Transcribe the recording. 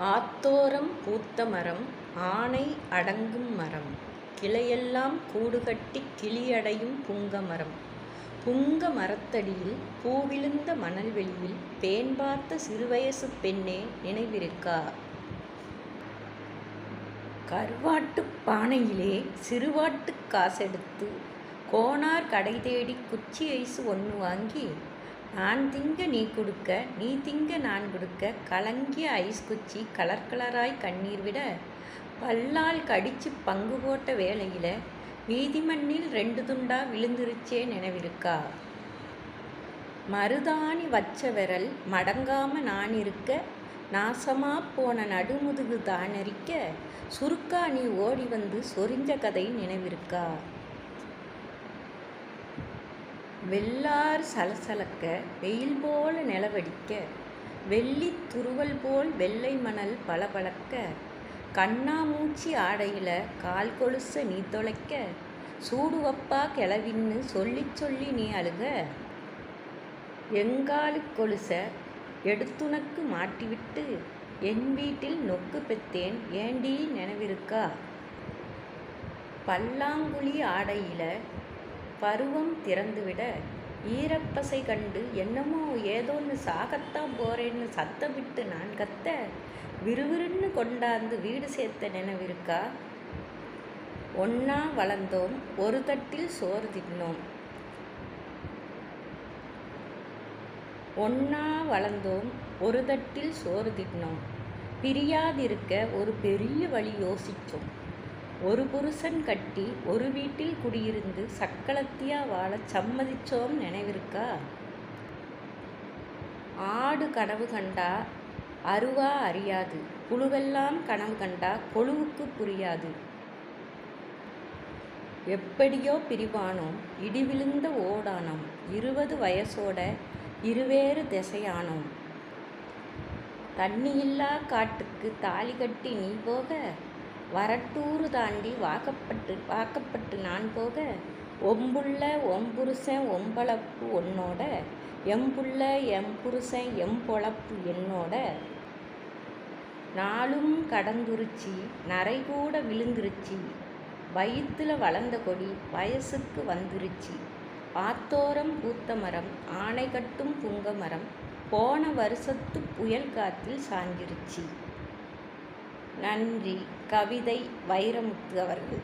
ஆத்தோரம் பூத்த மரம் ஆனை அடங்கும் மரம் கிளையெல்லாம் கூடுகட்டிக் கிளியடையும் புங்கமரம். புங்க மரத்தடியில் பூவிழுந்த மணல்வெளியில் பேன் பார்த்த சிறுவயசுப் பெண்ணே நினைவிருக்கா? கருவாட்டுப் பானையிலே சிறுவாட்டுக் காசெடுத்து கோனார் கடை தேடிக் குச்சி ஐசு ஒன்று வாங்கி, நான் திங்க நீ குடுக்க, நீ திங்க நான் குடுக்க, கலங்கிய ஐஸ் குச்சி கலர் கலராய் கண்ணீர் விட, பல்லால் கடிச்சுப் பங்கு போட்ட வேளையில மீதி மண்ணில் 2 துண்டா விழுந்துருச்சே நினைவிருக்கா? மருதாணி வச்ச விரல் மடங்காம நான் இருக்க, நாசமாப் போன நடுமுதுகு தானரிக்க, சுருக்கா நீ ஓடி வந்து சொரிஞ்ச கதை நினைவிருக்கா? வெள்ளார் சலசலக்க வெயில் போல நிலவடிக்க, வெள்ளித் துருவல் போல் வெள்ளை மணல் பளபளக்க, கண்ணாமூச்சி ஆடையில கால் கொலுச நீ தொலைக்க, சூடு வப்பா கிளவின்னு சொல்லிச் சொல்லி நீ அழுக, எங்காலுக் கொலுச எடுத்துனக்கு மாட்டிவிட்டு என் வீட்டில் நொக்கு பெத்தேன் ஏண்டி நினைவிருக்கா? பல்லாங்குழி ஆடையில பருவம் திறந்துவிட, ஈரப்பசை கண்டு என்னமோ ஏதோன்னு சாகத்தான் போறேன்னு சத்தமிட்டு நான் கத்த, விறுவிறுன்னு கொண்டாந்து வீடு சேர்த்த நினைவிருக்கா? ஒன்னா வளர்ந்தோம் ஒரு தட்டில் சோறு தின்னோம், ஒன்னா வளர்ந்தோம் ஒரு தட்டில் சோறு தின்னோம், பிரியாதிருக்க ஒரு பெரிய வழி யோசிச்சோம், ஒரு புருஷன் கட்டி ஒரு வீட்டில் குடியிருந்து சக்களத்தியா வாழச் சம்மதிச்சோம் நினைவிருக்கா? ஆடு கனவு கண்டா அருவா அறியாது, புழுவெல்லாம் கனவு கண்டா கொழுவுக்கு புரியாது, எப்படியோ பிரிவானோம் இடி விழுந்த ஓடானோம், 20 வயசோட இருவேறு திசையானோம், தண்ணியில்லா காட்டுக்கு தாலி கட்டி நீ போக, வரட்டூரு தாண்டி வாக்கப்பட்டு நான் போக, ஒம்புள்ள ஒம்புருஷன் ஒம்பளப்பு உன்னோட, எம்புள்ள எம்புருஷன் எம்பொழப்பு என்னோட, நாளும் கடந்துருச்சி நரைகூட விழுந்துருச்சி, வயித்துல வளர்ந்த கொடி வயசுக்கு வந்துருச்சி, ஆத்தோரம் பூத்த மரம் ஆனை கட்டும் புங்க மரம் போன வருஷத்து புயல் காத்தில் சாஞ்சிருச்சி. நன்றி. கவிதை வைரமுத்து அவர்கள்.